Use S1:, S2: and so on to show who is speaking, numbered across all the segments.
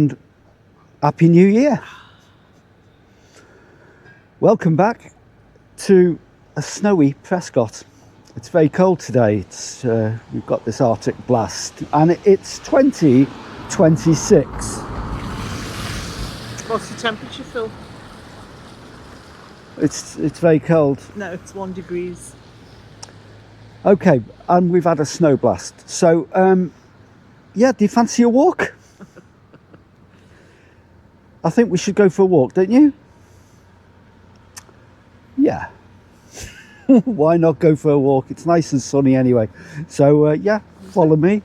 S1: and Happy New Year. Welcome back to a snowy Prescot. It's very cold today. We've got this Arctic blast and it's 2026.
S2: What's the temperature, Phil?
S1: It's very cold.
S2: No, it's 1 degrees.
S1: Okay, and we've had a snow blast. So, yeah, do you fancy a walk? I think we should go for a walk, don't you? Yeah. Why not go for a walk? It's nice and sunny anyway. So, yeah, follow me.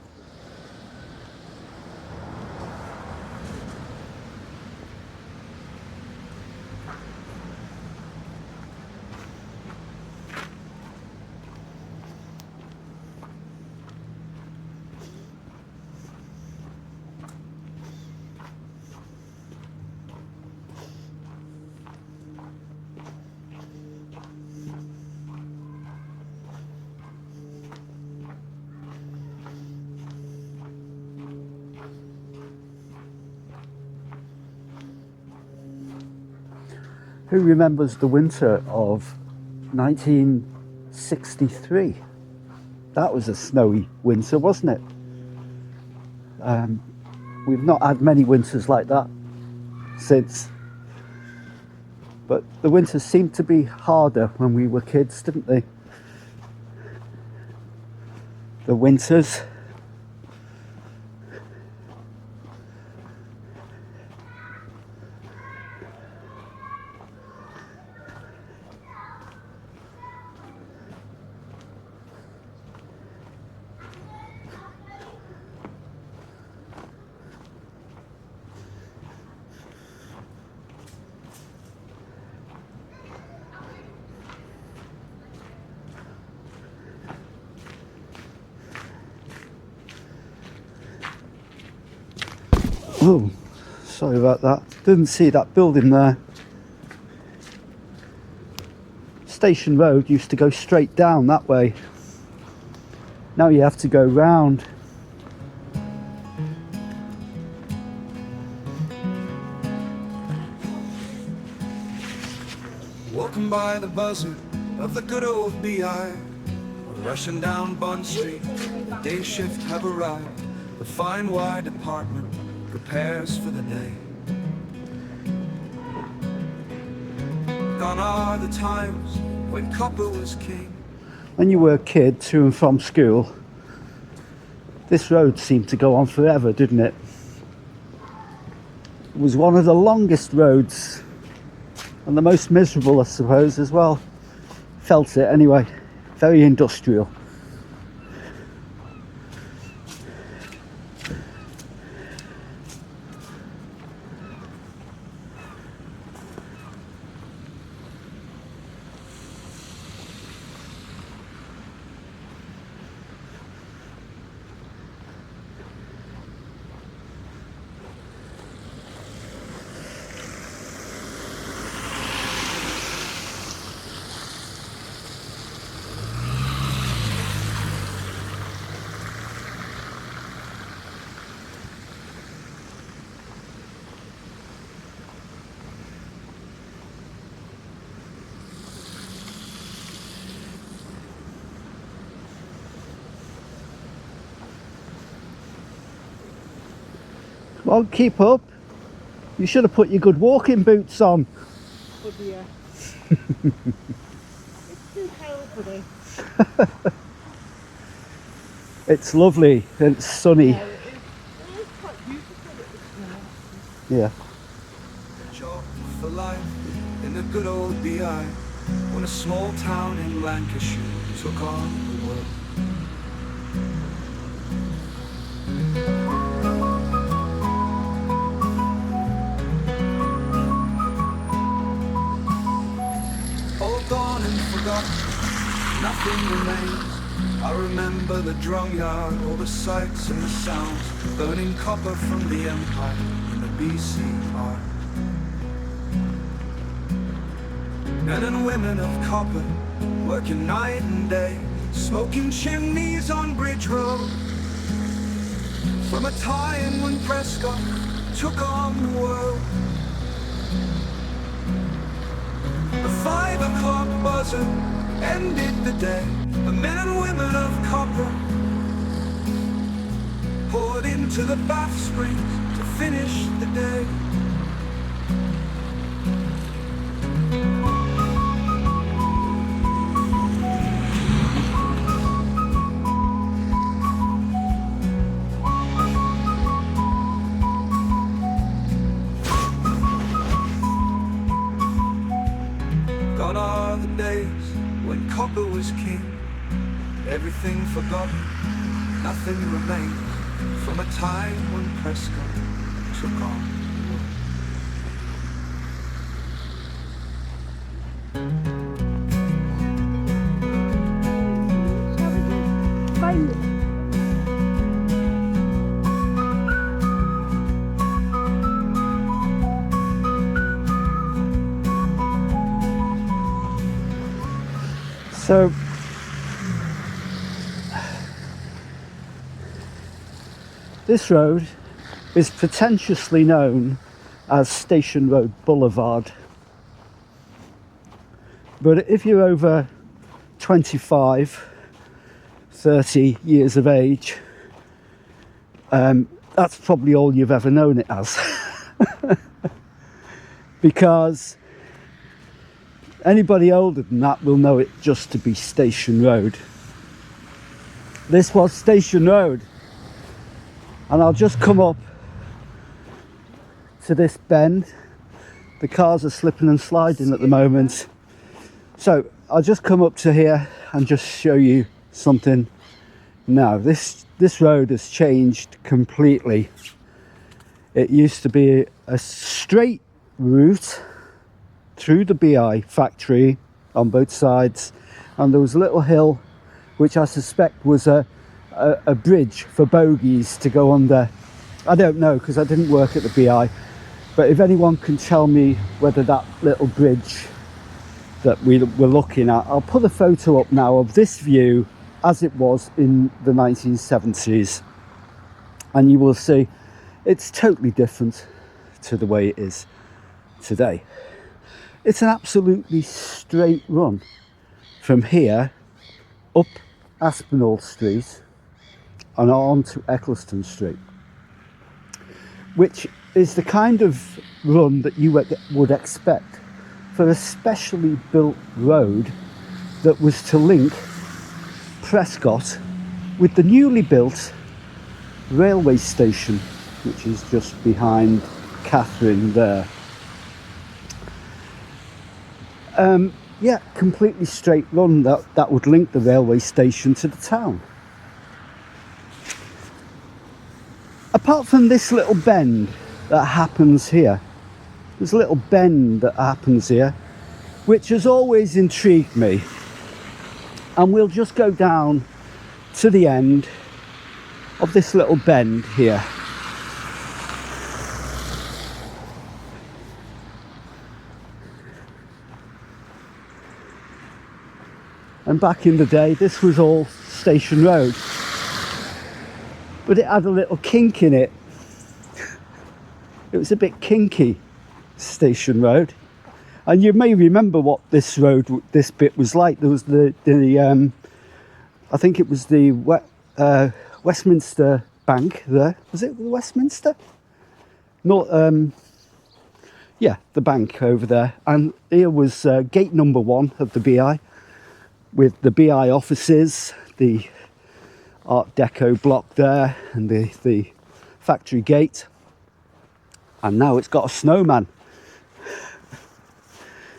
S1: Who remembers the winter of 1963? That was a snowy winter, wasn't it? We've not had many winters like that since. But the winters seemed to be harder when we were kids, didn't they? The winters. Oh, sorry about that. Didn't see that building there. Station Road used to go straight down that way. Now you have to go round.
S3: Walking by the buzzer of the good old B.I.C.C. Rushing down Bond Street, day shift have arrived. The fine wide department prepares for the day. Gone are the times when copper was king.
S1: When you were a kid to and from school, this road seemed to go on forever, didn't it? It was one of the longest roads and the most miserable, I suppose, as well. Felt it anyway. Very industrial. Well, keep up. You should have put your good walking boots on.
S2: Oh dear. It's too cold for this.
S1: It's lovely and it's sunny.
S2: Yeah, it is quite beautiful at this moment.
S1: Yeah.
S3: Job for life in the good old B.I.C.C. When a small town in Lancashire took on the world. All gone and forgotten, nothing remains. I remember the drum yard, all the sights and the sounds, burning copper from the empire in the B.C. art. Men and women of copper, working night and day, smoking chimneys on Bridge Road. From a time when Prescot took on the world. The 5 o'clock buzzer ended the day. The men and women of copper poured into the bath springs to finish the day. Gone are the days when copper was king. Everything forgotten, nothing remains from a time when Prescot took on
S2: Find it.
S1: So this road is pretentiously known as Station Road Boulevard, but if you're over 25, 30 years of age, that's probably all you've ever known it as. Because anybody older than that will know it just to be Station Road. This was Station Road, and I'll just come up to this bend. The cars are slipping and sliding at the moment, so I'll just come up to here and just show you something. Now this road has changed completely. It used to be a straight route through the B.I. factory on both sides, and there was a little hill which I suspect was a bridge for bogies to go under. I don't know, because I didn't work at the B.I., but if anyone can tell me whether that little bridge that we were looking at, I'll put a photo up now of this view as it was in the 1970s, and you will see it's totally different to the way it is today. It's an absolutely straight run from here up Aspinall Street and on to Eccleston Street, which is the kind of run that you would expect for a specially built road that was to link Prescot with the newly built railway station, which is just behind Catherine there. Yeah, completely straight run that would link the railway station to the town. Apart from this little bend that happens here, there's a little bend that happens here which has always intrigued me, and we'll just go down to the end of this little bend here. And back in the day, this was all Station Road, but it had a little kink in it. It was a bit kinky, Station Road. And you may remember what this bit was like. There was the I think it was the Westminster Bank there. Was it Westminster? No, yeah, the bank over there. And here was gate number 1 of the B.I., with the B.I. offices, the Art Deco block there, and the factory gate. And now it's got a snowman.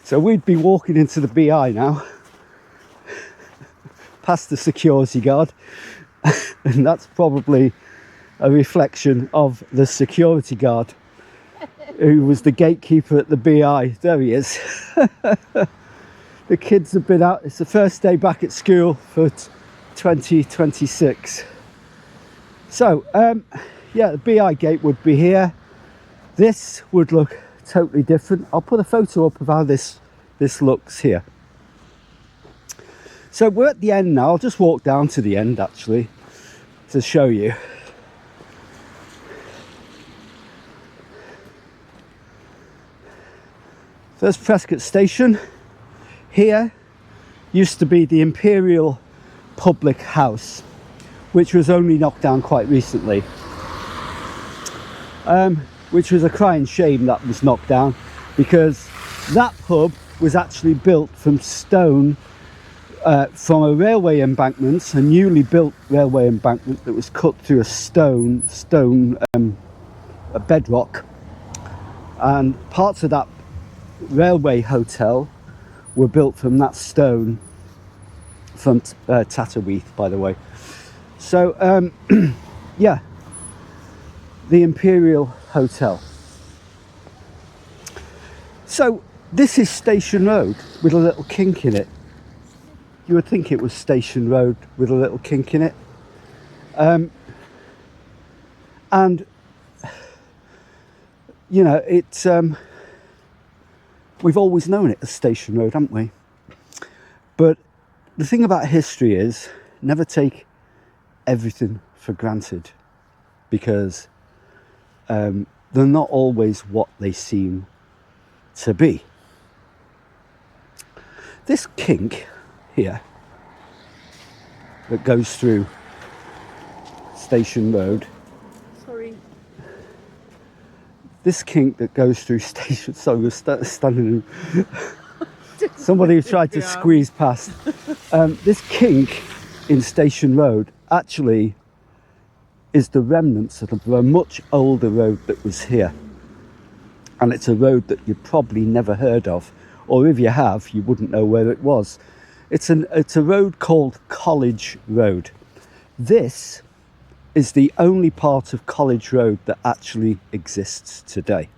S1: So we'd be walking into the B.I. now, past the security guard, and that's probably a reflection of the security guard who was the gatekeeper at the B.I. There he is. The kids have been out. It's the first day back at school for 2026. So, yeah, the B.I. gate would be here. This would look totally different. I'll put a photo up of how this looks here. So we're at the end now. I'll just walk down to the end actually to show you. There's Prescot Station. Here used to be the Imperial Public House, which was only knocked down quite recently. Which was a crying shame that was knocked down, because that pub was actually built from stone, from a railway embankment, a newly built railway embankment that was cut through a bedrock, and parts of that railway hotel were built from that stone from Tatterweath, by the way. So yeah, the Imperial Hotel. So this is Station Road with a little kink in it. You would think it was Station Road with a little kink in it. And you know, it's we've always known it as Station Road, haven't we? But the thing about history is, never take everything for granted, because they're not always what they seem to be. This kink here that goes through Station Road,
S2: Sorry.
S1: this kink that goes through Station, sorry, we're standing in, somebody tried to squeeze past. This kink in Station Road actually is the remnants of a much older road that was here, and it's a road that you've probably never heard of, or if you have, you wouldn't know where it was. It's a road called College Road. This is the only part of College Road that actually exists today,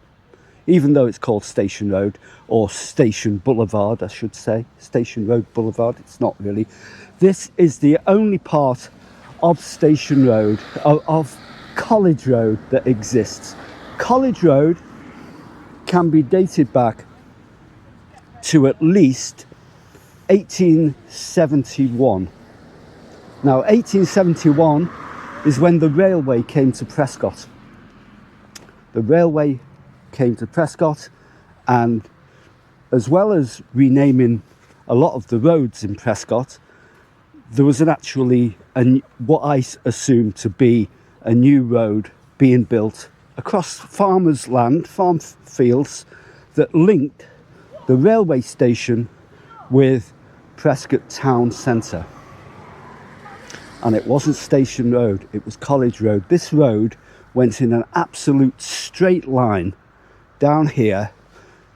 S1: even though it's called Station Road, or Station Boulevard, I should say. Station Road Boulevard, it's not really. This is the only part of Station Road, of College Road, that exists. College Road can be dated back to at least 1871. Now, 1871 is when the railway came to Prescot. The railway came to Prescot, and as well as renaming a lot of the roads in Prescot, there was what I assume to be a new road being built across farmers' land, farm fields, that linked the railway station with Prescot town centre. And it wasn't Station Road, it was College Road. This road went in an absolute straight line down here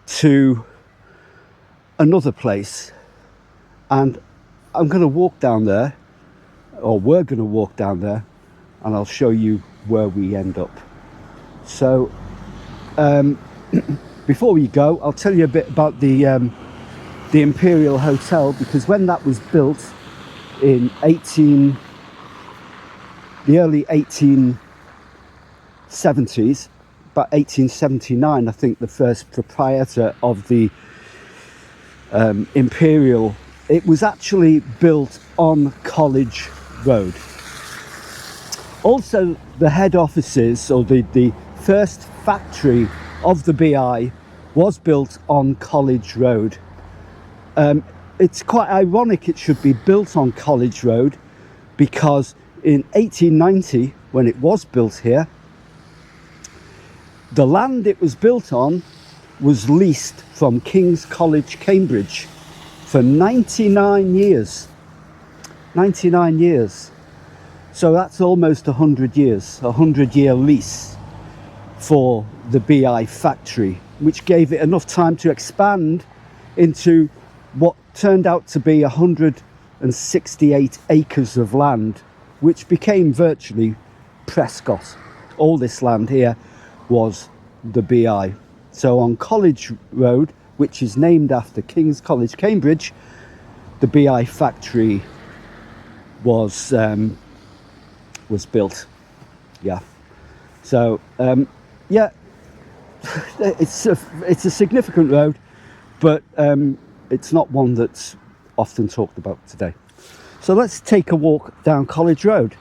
S1: to another place, and I'm going to walk down there, or we're going to walk down there, and I'll show you where we end up. So before we go, I'll tell you a bit about the Imperial Hotel, because when that was built in the early 1870s, about 1879, I think, the first proprietor of the Imperial, it was actually built on College Road. Also, the head offices, or the first factory of the BI, was built on College Road. It's quite ironic it should be built on College Road, because in 1890, when it was built here, the land it was built on was leased from King's College, Cambridge, for 99 years. 99 years. So that's almost 100 years, a 100-year lease for the BI factory, which gave it enough time to expand into what turned out to be 168 acres of land, which became virtually Prescot. All this land here was the BI. So on College Road, which is named after King's College, Cambridge, the BI factory was built. Yeah. So yeah, it's a significant road, but it's not one that's often talked about today. So let's take a walk down College Road.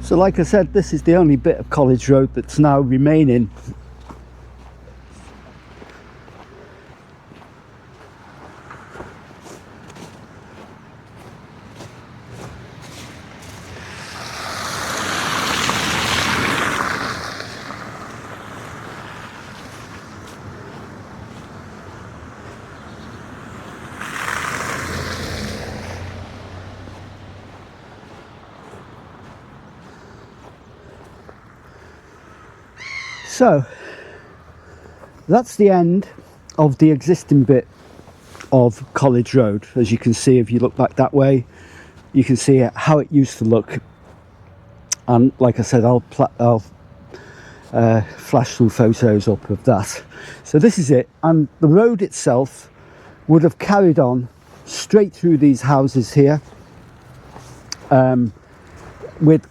S1: So like I said, this is the only bit of College Road that's now remaining. So that's the end of the existing bit of College Road. As you can see, if you look back that way, you can see how it used to look. And like I said, I'll flash some photos up of that. So this is it, and the road itself would have carried on straight through these houses here, with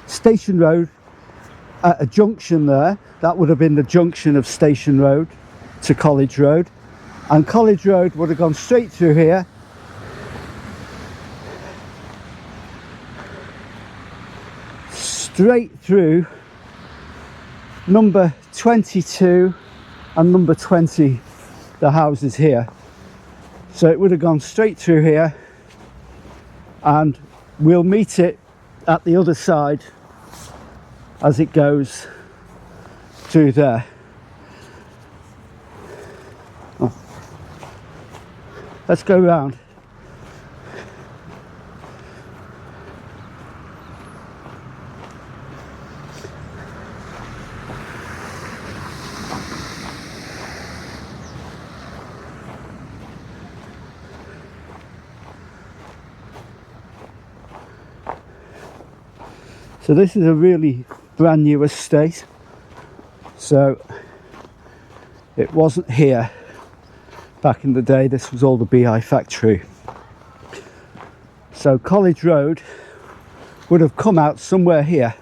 S1: Station Road at a junction there. That would have been the junction of Station Road to College Road, and College Road would have gone straight through here, straight through number 22 and number 20, the houses here. So it would have gone straight through here, and we'll meet it at the other side as it goes through there. Oh. Let's go round. So this is a really brand new estate, so it wasn't here back in the day. This was all the B.I.C.C factory. So College Road would have come out somewhere here,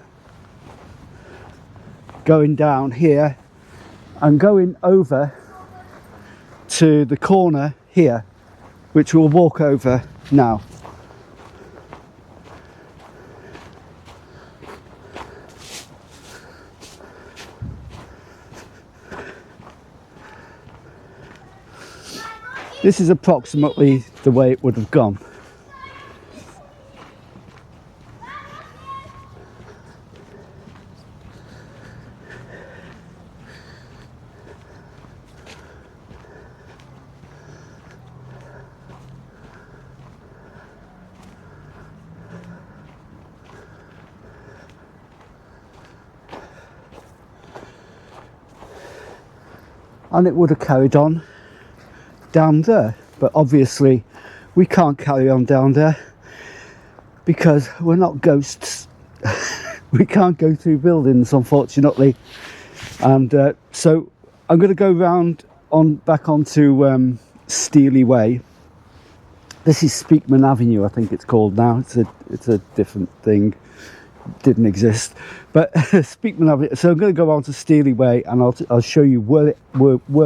S1: going down here and going over to the corner here, which we'll walk over now. This is approximately the way it would have gone. And it would have carried on down there, but obviously we can't carry on down there because we're not ghosts. We can't go through buildings, unfortunately, and so I'm going to go round back onto Steely Way. This is Speakman Avenue, I think it's called now. It's a different thing, didn't exist, but Speakman Avenue. So I'm going to go on to Steely Way, and I'll show you where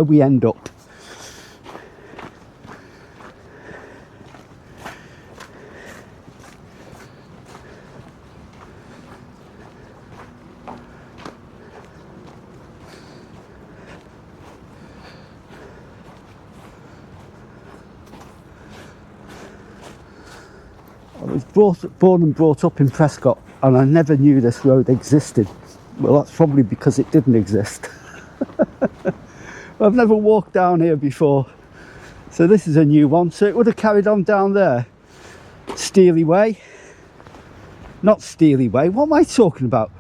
S1: we end up. I was born and brought up in Prescot, and I never knew this road existed. Well, that's probably because it didn't exist. I've never walked down here before, so this is a new one. So it would have carried on down there. Steely Way. Not Steely Way, what am I talking about?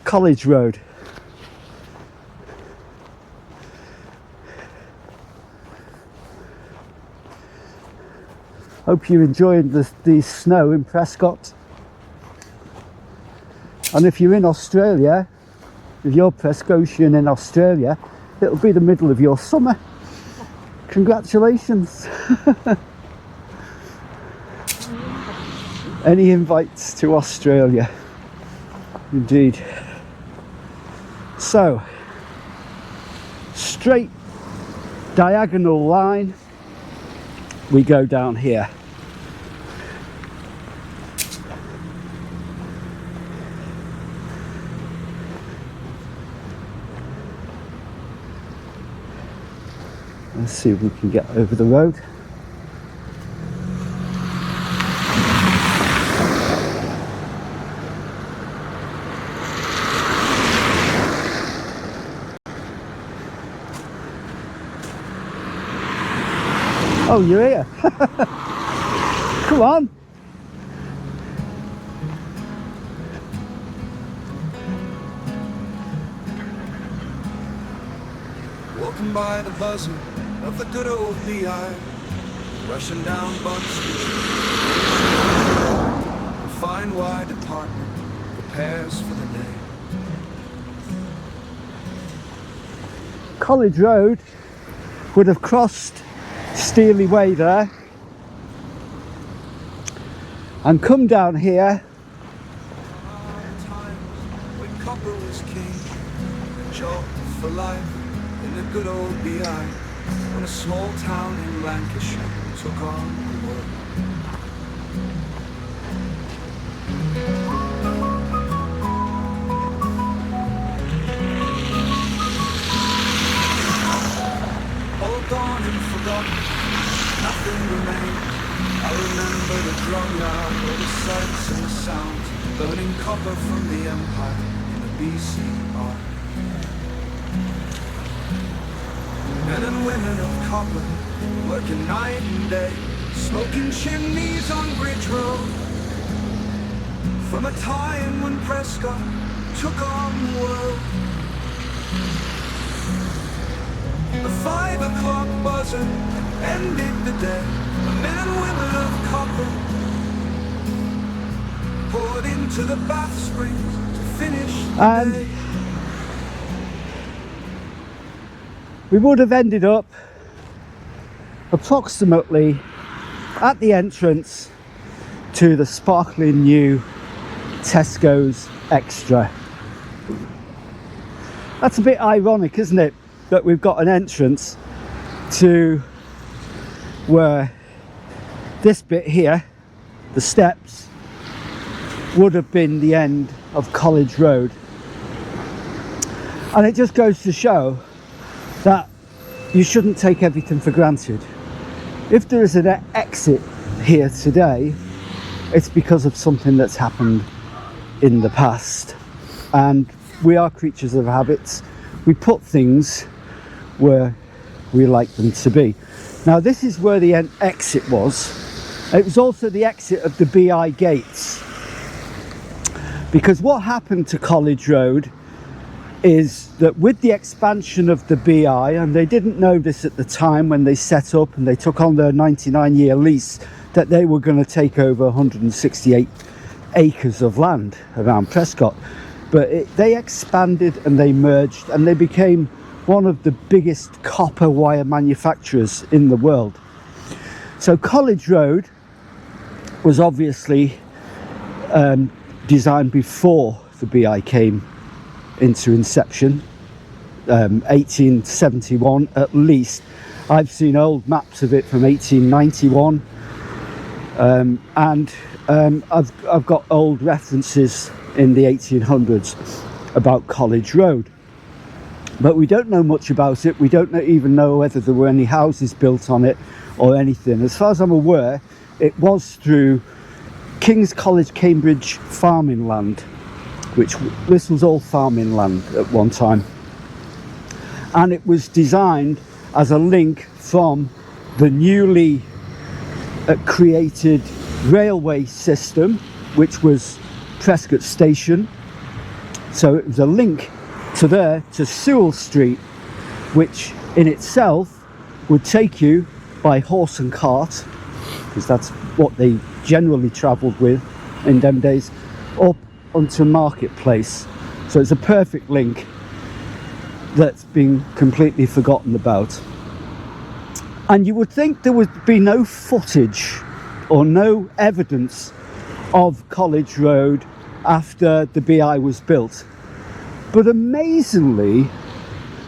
S1: College Road. Hope you're enjoying the snow in Prescot. And if you're in Australia, if you're Prescotian in Australia, it'll be the middle of your summer. Congratulations. Any invites to Australia? Indeed. So, straight diagonal line, we go down here. Let's see if we can get over the road. Oh, you're here. Come on.
S3: Walking by the buzzing of the good old B.I.C.C, rushing down Bond Street. A fine wide department prepares for the day.
S1: College Road would have crossed Steely Way there and come down here.
S3: Times when copper was king, job for life in the good old B.I.C.C, when a small town in Lancashire took on the world. All gone and forgotten, nothing remains. I remember the drum yard, all the sights and the sounds, burning copper from the empire in the B.C.C. Men and women of copper, working night and day, smoking chimneys on Bridge Road. From a time when Prescot took on the world. The 5 o'clock buzzer ended the day. The men and women of copper poured into the bath springs to finish the day.
S1: We would have ended up approximately at the entrance to the sparkling new Tesco's Extra. That's a bit ironic, isn't it, that we've got an entrance to where this bit here, the steps, would have been the end of College Road. And it just goes to show that you shouldn't take everything for granted. If there is an exit here today, it's because of something that's happened in the past. And we are creatures of habits. We put things where we like them to be. Now this is where the exit was. It was also the exit of the B.I. gates. Because what happened to College Road is that with the expansion of the B.I., and they didn't know this at the time when they set up and they took on their 99-year lease, that they were going to take over 168 acres of land around Prescot. But they expanded and they merged and they became one of the biggest copper wire manufacturers in the world. So College Road was obviously designed before the B.I. came into inception, 1871 at least. I've seen old maps of it from 1891, and I've got old references in the 1800s about College Road, but we don't know much about it. We don't even know whether there were any houses built on it or anything. As far as I'm aware, it was through King's College, Cambridge farming land, which this was all farming land at one time, and it was designed as a link from the newly created railway system, which was Prescot Station. So it was a link to there to Sewell Street, which in itself would take you by horse and cart, because that's what they generally travelled with in them days, up onto Marketplace. So it's a perfect link that's been completely forgotten about. And you would think there would be no footage or no evidence of College Road after the B.I. was built, but amazingly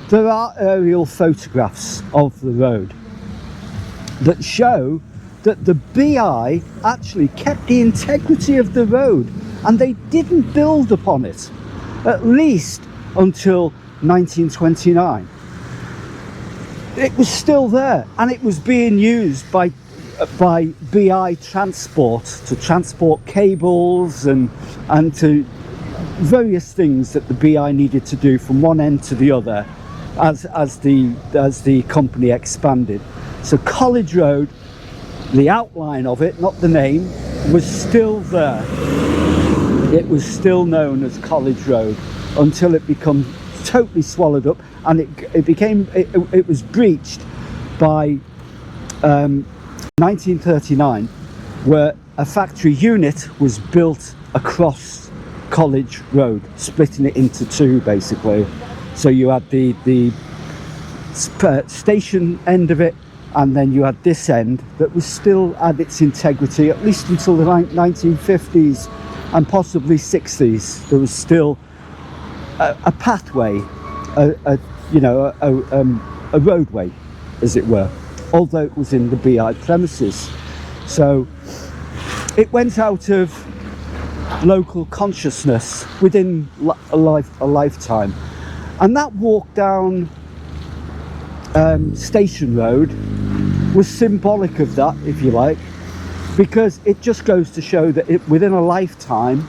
S1: there are aerial photographs of the road that show that the B.I. actually kept the integrity of the road and they didn't build upon it, at least until 1929. it was still there, and it was being used by BI Transport to transport cables and to various things that the BI needed to do from one end to the other as the company expanded. So College Road, the outline of it, not the name, was still there. It was still known as College Road until it became totally swallowed up, and it was breached by 1939, where a factory unit was built across College Road, splitting it into two basically. So you had the station end of it, and then you had this end that was still at its integrity, at least until the 1950s and possibly 60s. There was still a pathway, a roadway, as it were, although it was in the BI premises. So it went out of local consciousness within a lifetime, and that walk down Station Road was symbolic of that, if you like, because it just goes to show that within a lifetime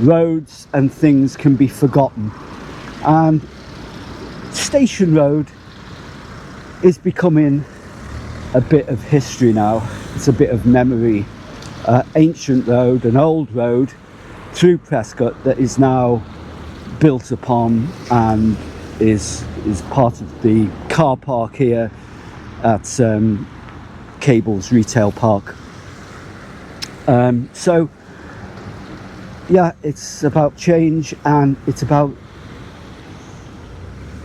S1: roads and things can be forgotten, and Station Road is becoming a bit of history now. It's a bit of memory. Ancient road, an old road through Prescot that is now built upon and is part of the car park here at Cable's Retail Park. So yeah, it's about change, and it's about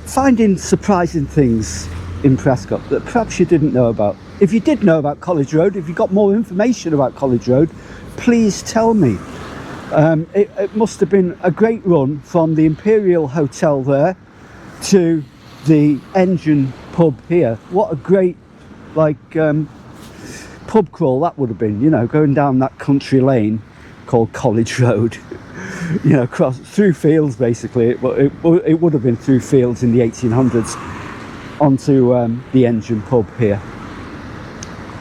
S1: finding surprising things in Prescot that perhaps you didn't know about. If you did know about College Road, if you got more information about College Road, please tell me. It must have been a great run from the Imperial Hotel there to the Engine pub here. What a great pub crawl that would have been, you know, going down that country lane called College Road, you know, through fields basically. It would have been through fields in the 1800s onto the Engine pub here,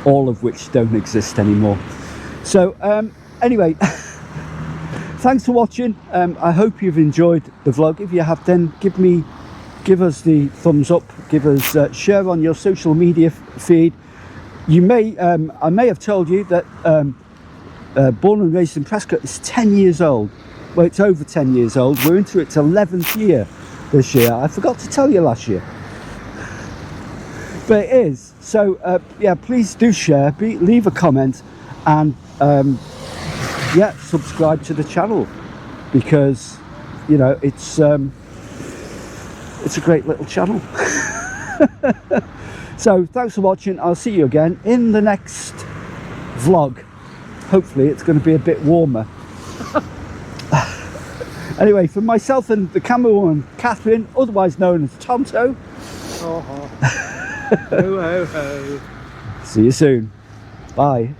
S1: all of which don't exist anymore. So anyway, thanks for watching. I hope you've enjoyed the vlog. If you have, then give us the thumbs up, give us share on your social media feed. You may I may have told you that Born and Raised in Prescot is 10 years old. Well, it's over 10 years old. We're into its 11th year this year. I forgot to tell you last year, but it is. So yeah, please do share, leave a comment, and yeah, subscribe to the channel, because you know it's a great little channel. So thanks for watching. I'll see you again in the next vlog. Hopefully it's going to be a bit warmer. Anyway, from myself and the camerawoman Catherine, otherwise known as Tonto.
S2: Ho ho ho ho.
S1: See you soon. Bye.